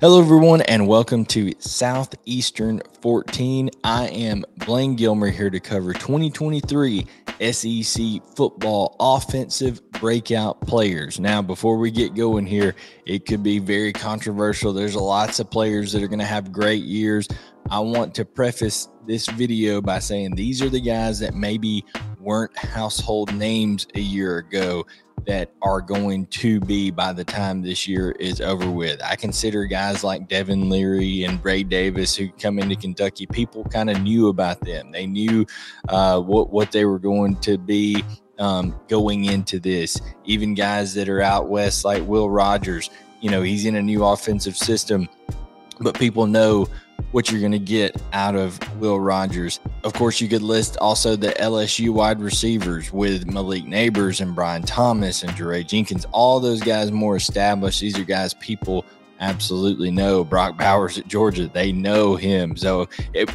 Hello, everyone, and welcome to Southeastern 14. I am Blayne Gilmer here to cover 2023 SEC football offensive breakout players. Now, before we get going here, it could be very controversial. There's lots of players that are going to have great years. I want to preface this video by saying these are the guys that maybe weren't household names a year ago that are going to be by the time this year is over with. I consider guys like Devin Leary and Bray Davis who come into Kentucky, people kind of knew about them. They knew what they were going to be going into this. Even guys that are out west like Will Rogers, you know, he's in a new offensive system, but people know what you're going to get out of Will Rogers. Of course, you could list also the LSU wide receivers with Malik Neighbors and Brian Thomas and Jeray Jenkins. All those guys more established. These are guys people absolutely know. Brock Bowers at Georgia, they know him. So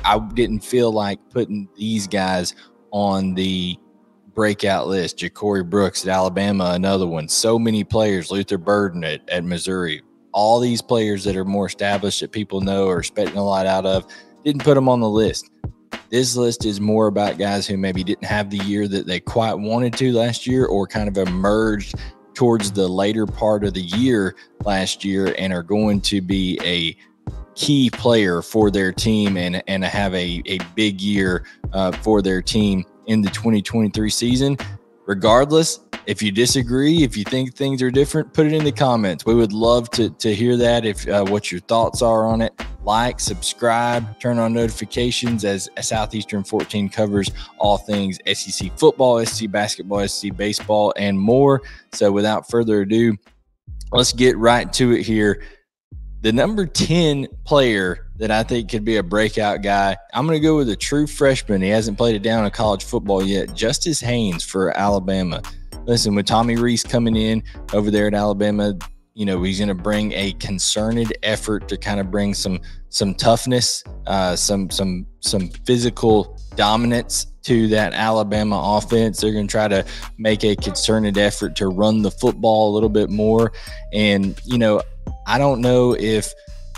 I didn't feel like putting these guys on the breakout list. Ja'Cory Brooks at Alabama, another one. So many players. Luther Burden at Missouri. All these players that are more established that people know or expecting a lot out of, didn't put them on the list. This list is more about guys who maybe didn't have the year that they quite wanted to last year, or kind of emerged towards the later part of the year last year and are going to be a key player for their team and have a big year for their team in the 2023 season. Regardless, if you disagree, if you think things are different, put it in the comments. We would love to hear that, if what your thoughts are on it. Like, subscribe, turn on notifications as Southeastern 14 covers all things SEC football, SEC basketball, SEC baseball, and more. So without further ado, let's get right to it here. The number 10 player that I think could be a breakout guy, I'm going to go with a true freshman. He hasn't played it down in college football yet, Justice Haynes for Alabama. Listen, with Tommy Rees coming in over there at Alabama, you know, he's going to bring a concerted effort to kind of bring some toughness, some physical dominance to that Alabama offense. They're going to try to make a concerted effort to run the football a little bit more. And, you know, I don't know if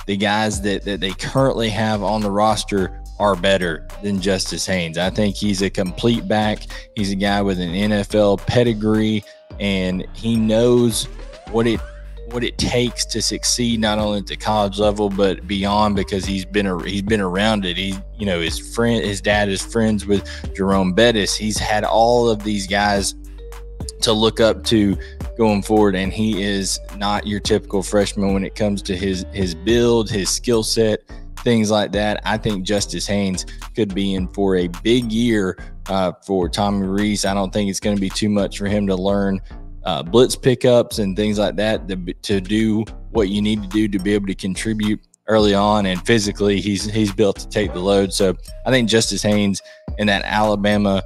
the guys that they currently have on the roster are better than Justice Haynes. I think he's a complete back. He's a guy with an NFL pedigree, and he knows what it takes to succeed not only at the college level but beyond, because he's been around it. His dad is friends with Jerome Bettis. He's had all of these guys to look up to going forward, and he is not your typical freshman when it comes to his build, his skill set, things like that. I think Justice Haynes could be in for a big year for Tommy Rees. I don't think it's going to be too much for him to learn blitz pickups and things like that to do what you need to do to be able to contribute early on, and physically he's built to take the load. So I think Justice Haynes and that Alabama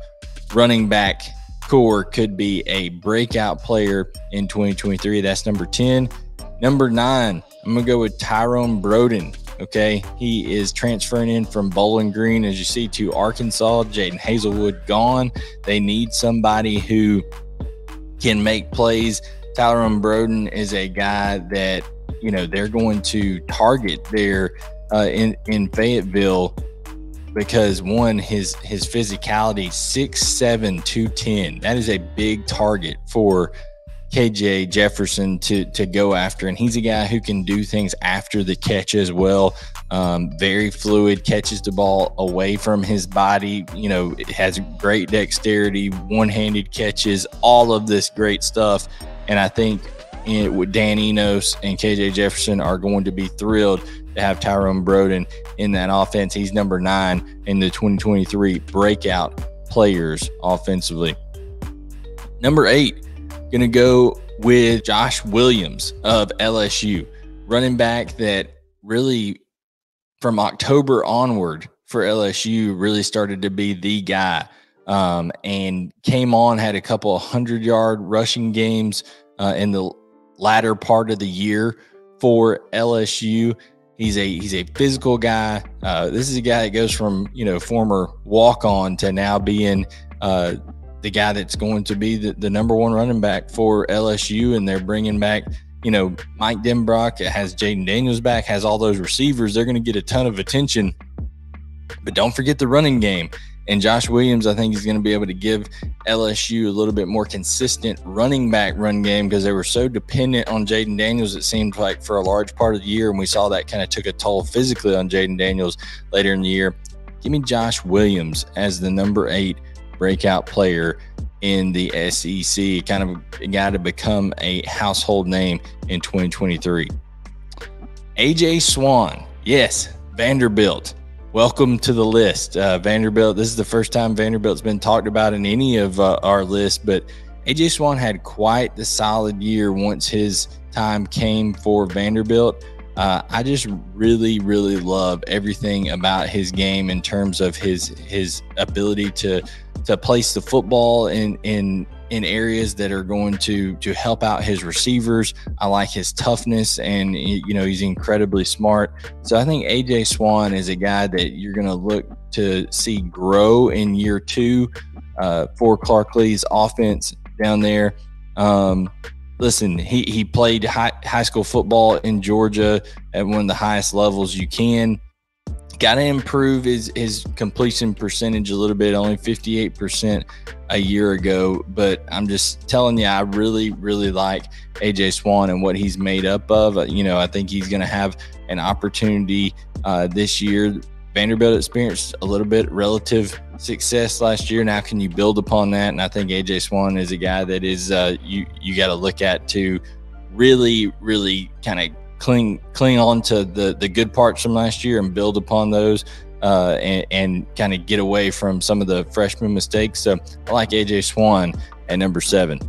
running back core could be a breakout player in 2023. That's number 10. Number 9, I'm going to go with Tyrone Broden. Okay, he is transferring in from Bowling Green, as you see, to Arkansas. Jaden Hazelwood gone. They need somebody who can make plays. Tyrone Broden is a guy that, you know, they're going to target there in Fayetteville because, one, his physicality, 6'7", 210. That is a big target for KJ Jefferson to go after, and he's a guy who can do things after the catch as well. Very fluid, catches the ball away from his body. You know, it has great dexterity, one-handed catches, all of this great stuff. And I think with Dan Enos and KJ Jefferson are going to be thrilled to have Tyrone Broden in that offense. He's number 9 in the 2023 breakout players offensively. Number 8. Going to go with Josh Williams of LSU, running back that really from October onward for LSU really started to be the guy, and came on, had a couple of 100-yard rushing games in the latter part of the year for LSU. He's a physical guy. This is a guy that goes from, you know, former walk-on to now being the guy that's going to be the number 1 running back for LSU, and they're bringing back Mike Denbrock has Jaden Daniels back, has all those receivers. They're going to get a ton of attention. But don't forget the running game. And Josh Williams, I think, is going to be able to give LSU a little bit more consistent running back run game, because they were so dependent on Jaden Daniels, it seemed like, for a large part of the year. And we saw that kind of took a toll physically on Jaden Daniels later in the year. Give me Josh Williams as the number 8 breakout player in the SEC, kind of a guy to become a household name in 2023. AJ Swann, yes, Vanderbilt. Welcome to the list. Vanderbilt, this is the first time Vanderbilt's been talked about in any of our lists, but AJ Swann had quite the solid year once his time came for Vanderbilt. I just really, really love everything about his game in terms of his ability to place the football in areas that are going to help out his receivers. I like his toughness, and he's incredibly smart. So I think AJ Swann is a guy that you're going to look to see grow in year 2 for Clark Lea's offense down there. Listen, he played high school football in Georgia at one of the highest levels you can. Got to improve his completion percentage a little bit, only 58% a year ago. But I'm just telling you, I really, really like AJ Swann and what he's made up of. I think he's going to have an opportunity this year. Vanderbilt experienced a little bit relative success last year. Now, can you build upon that? And I think AJ Swann is a guy that is you got to look at to really, really kind of cling on to the good parts from last year and build upon those and kind of get away from some of the freshman mistakes. So I like AJ Swann at number 7.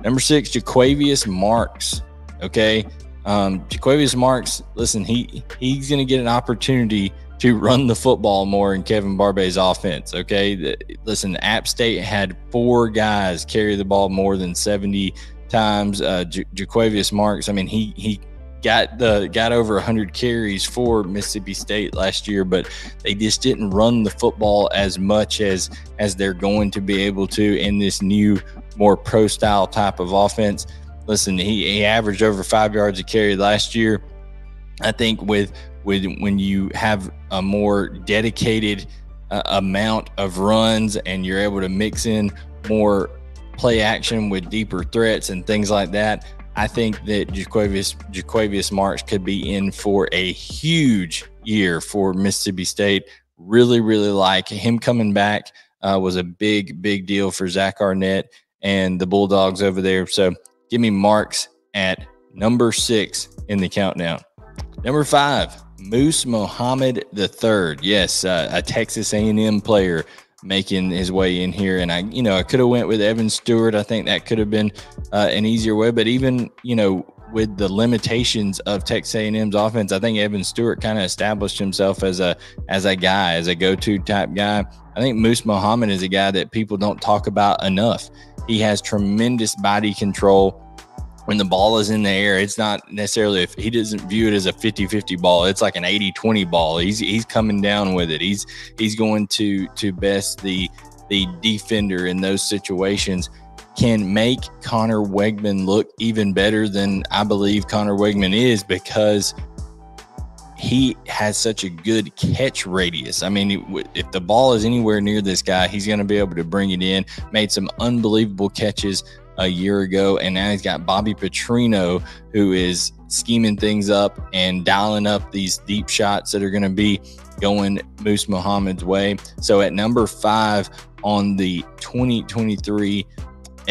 Number 6, JOQUAVYVIOUS Marks. Okay. JOQUAVYVIOUS Marks, listen, he's going to get an opportunity to run the football more in Kevin Barbay's offense. Okay. Listen, App State had 4 guys carry the ball more than 70 times. JOQUAVYVIOUS Marks, I mean, he got over 100 carries for Mississippi State last year, but they just didn't run the football as much as they're going to be able to in this new, more pro style type of offense. Listen, he averaged over 5 yards a carry last year. I think when you have a more dedicated amount of runs and you're able to mix in more play action with deeper threats and things like that, I think that JOQUAVYVIOUS Marks could be in for a huge year for Mississippi State. Really, really like him coming back. Was a big, big deal for Zach Arnett and the Bulldogs over there. So give me Marks at number 6 in the countdown. Number 5, Mohammed III. Yes, a Texas A&M player making his way in here. And I could have went with Evan Stewart. I think that could have been an easier way, but even, with the limitations of Texas A&M's offense, I think Evan Stewart kind of established himself as a guy, as a go-to type guy. I think Mohammed is a guy that people don't talk about enough. He has tremendous body control. When the ball is in the air, it's not necessarily, if he doesn't view it as a 50-50 ball, it's like an 80-20 ball. He's coming down with it. He's going to best the defender in those situations. Can make Connor Wegman look even better than I believe Connor Wegman is, because he has such a good catch radius. I mean, if the ball is anywhere near this guy, he's going to be able to bring it in. Made some unbelievable catches a year ago, and now he's got Bobby Petrino, who is scheming things up and dialing up these deep shots that are going to be going Mohammed's way. So at number 5 on the 2023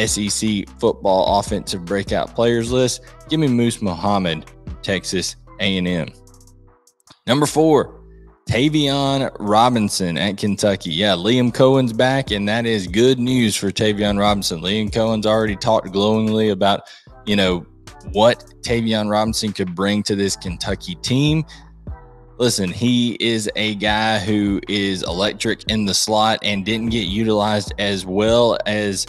SEC football offensive breakout players list, give me Mohammed, Texas A&M. Number 4, Tavion Robinson at Kentucky. Yeah, Liam Cohen's back, and that is good news for Tavion Robinson. Liam Cohen's already talked glowingly about, what Tavion Robinson could bring to this Kentucky team. Listen, he is a guy who is electric in the slot and didn't get utilized as well as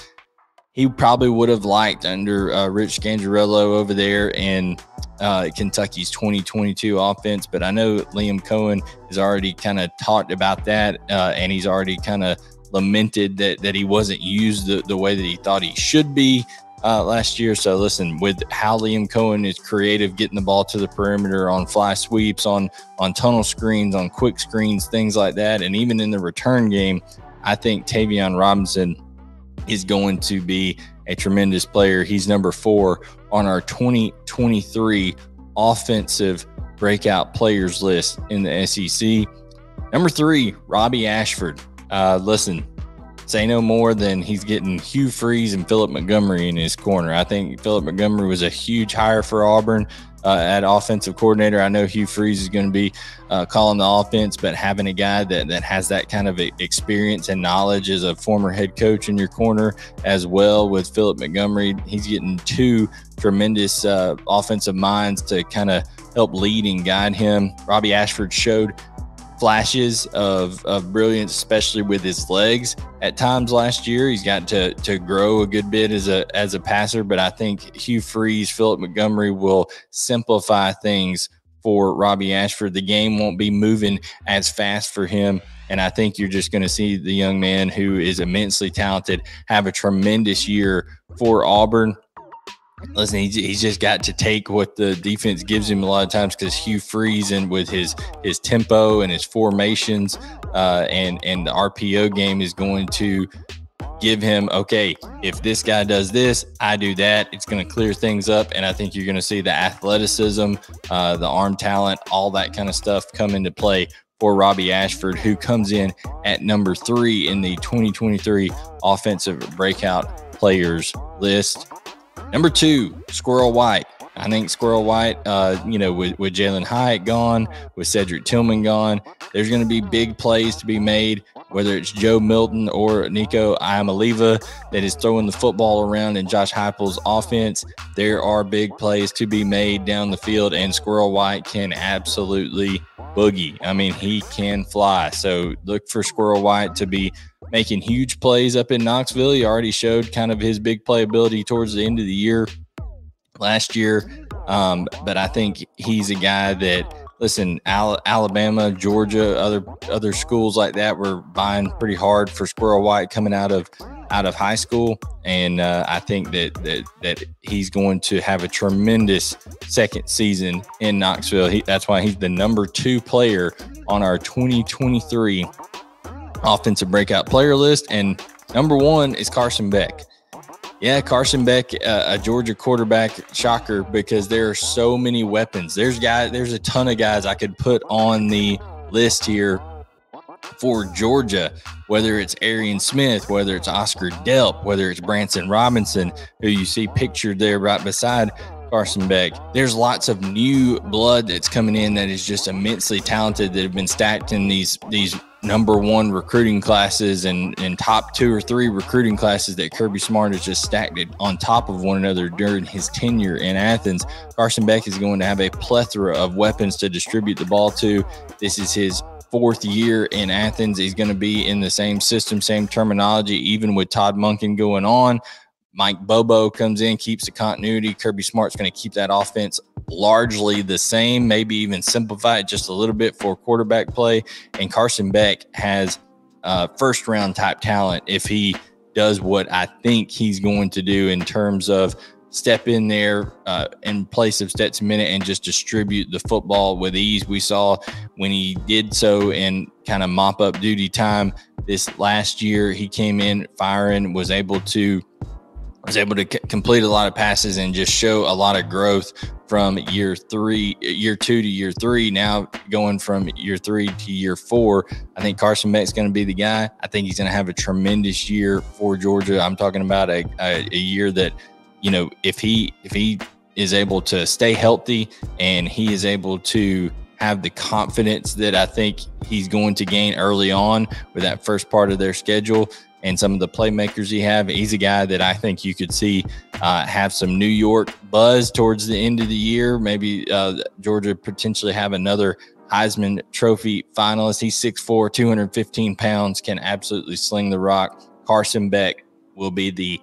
he probably would have liked under Rich Scangarello over there in Kentucky's 2022 offense. But I know Liam Cohen has already kind of talked about that, and he's already kind of lamented that he wasn't used the way that he thought he should be. last year. So listen, with how Liam Cohen is creative, getting the ball to the perimeter on fly sweeps, on tunnel screens, on quick screens, things like that. And even in the return game, I think Tavion Robinson is going to be a tremendous player. He's number 4 on our 2023 Offensive Breakout Players list in the SEC. Number 3, Robbie Ashford. Listen, say no more than he's getting Hugh Freeze and Philip Montgomery in his corner. I think Philip Montgomery was a huge hire for Auburn at offensive coordinator. I know Hugh Freeze is going to be calling the offense, but having a guy that has that kind of experience and knowledge as a former head coach in your corner as well with Philip Montgomery, he's getting 2 tremendous offensive minds to kind of help lead and guide him. Robbie Ashford showed flashes of brilliance, especially with his legs at times last year. He's got to grow a good bit as a passer, but I think Hugh Freeze, Philip Montgomery will simplify things for Robbie Ashford. The game won't be moving as fast for him, and I think you're just going to see the young man, who is immensely talented, have a tremendous year for Auburn. Listen, he's just got to take what the defense gives him a lot of times, because Hugh Freeze, and with his tempo and his formations and the RPO game, is going to give him, okay, if this guy does this, I do that. It's going to clear things up, and I think you're going to see the athleticism, the arm talent, all that kind of stuff come into play for Robbie Ashford, who comes in at number 3 in the 2023 Offensive Breakout Players list. Number 2, Squirrel White. I think Squirrel White, with Jalen Hyatt gone, with Cedric Tillman gone, there's going to be big plays to be made, whether it's Joe Milton or Nico Iamaleava that is throwing the football around in Josh Heupel's offense. There are big plays to be made down the field, and Squirrel White can absolutely boogie. I mean, he can fly. So look for Squirrel White to be making huge plays up in Knoxville. He already showed kind of his big playability towards the end of the year last year. But I think he's a guy that, listen, Alabama, Georgia, other schools like that were buying pretty hard for Squirrel White coming out of high school. And I think that he's going to have a tremendous second season in Knoxville. That's why he's the number 2 player on our 2023 Offensive Breakout Player list. And number 1 is Carson Beck. Yeah, Carson Beck, a Georgia quarterback, shocker, because there are so many weapons. There's a ton of guys I could put on the list here for Georgia, whether it's Arian Smith, whether it's Oscar Delp, whether it's Branson Robinson, who you see pictured there right beside Carson Beck. There's lots of new blood that's coming in that is just immensely talented, that have been stacked in these number 1 recruiting classes and top 2 or 3 recruiting classes that Kirby Smart has just stacked it on top of one another during his tenure in Athens. Carson Beck is going to have a plethora of weapons to distribute the ball to. This is his 4th year in Athens. He's going to be in the same system, same terminology, even with Todd Monken going on. Mike Bobo comes in, keeps the continuity. Kirby Smart's going to keep that offense largely the same, maybe even simplify it just a little bit for quarterback play. And Carson Beck has first-round type talent if he does what I think he's going to do in terms of step in there in place of Stetson Bennett and just distribute the football with ease. We saw when he did so in kind of mop-up duty time this last year, he came in firing, was able to complete a lot of passes and just show a lot of growth from year 2 to year 3. Now going from year 3 to year 4, I think Carson Beck's going to be the guy. I think he's going to have a tremendous year for Georgia. I'm talking about a year that, if he is able to stay healthy and he is able to have the confidence that I think he's going to gain early on with that first part of their schedule and some of the playmakers he's a guy that I think you could see have some New York buzz towards the end of the year. Maybe Georgia potentially have another Heisman Trophy finalist. He's 6'4", 215 pounds, can absolutely sling the rock. Carson Beck will be the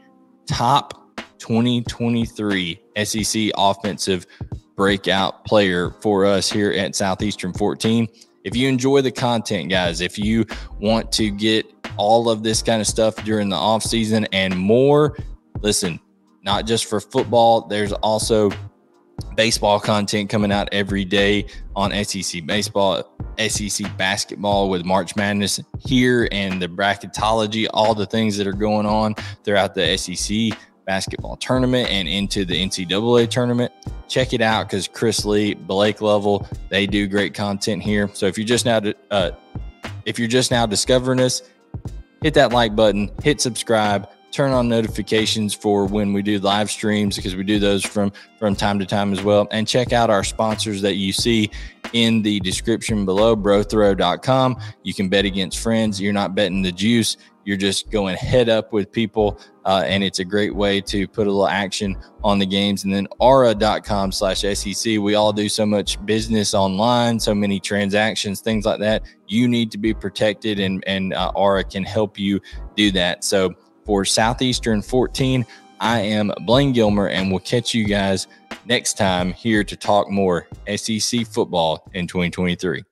top 2023 SEC Offensive Breakout Player for us here at Southeastern 14. If you enjoy the content, guys, if you want to get all of this kind of stuff during the off season and more, listen, not just for football. There's also baseball content coming out every day on SEC baseball, SEC basketball with March Madness here and the bracketology, all the things that are going on throughout the SEC basketball tournament and into the NCAA tournament. Check it out because Chris Lee, Blake Lovell, they do great content here. So if you're just now discovering us, hit that like button, hit subscribe, turn on notifications for when we do live streams, because we do those from time to time as well. And check out our sponsors that you see in the description below, brothrow.com. You can bet against friends. You're not betting the juice. You're just going head up with people, and it's a great way to put a little action on the games. And then aura.com/SEC. We all do so much business online, so many transactions, things like that. You need to be protected, and Aura can help you do that. So for Southeastern 14, I am Blayne Gilmer, and we'll catch you guys next time here to talk more SEC football in 2023.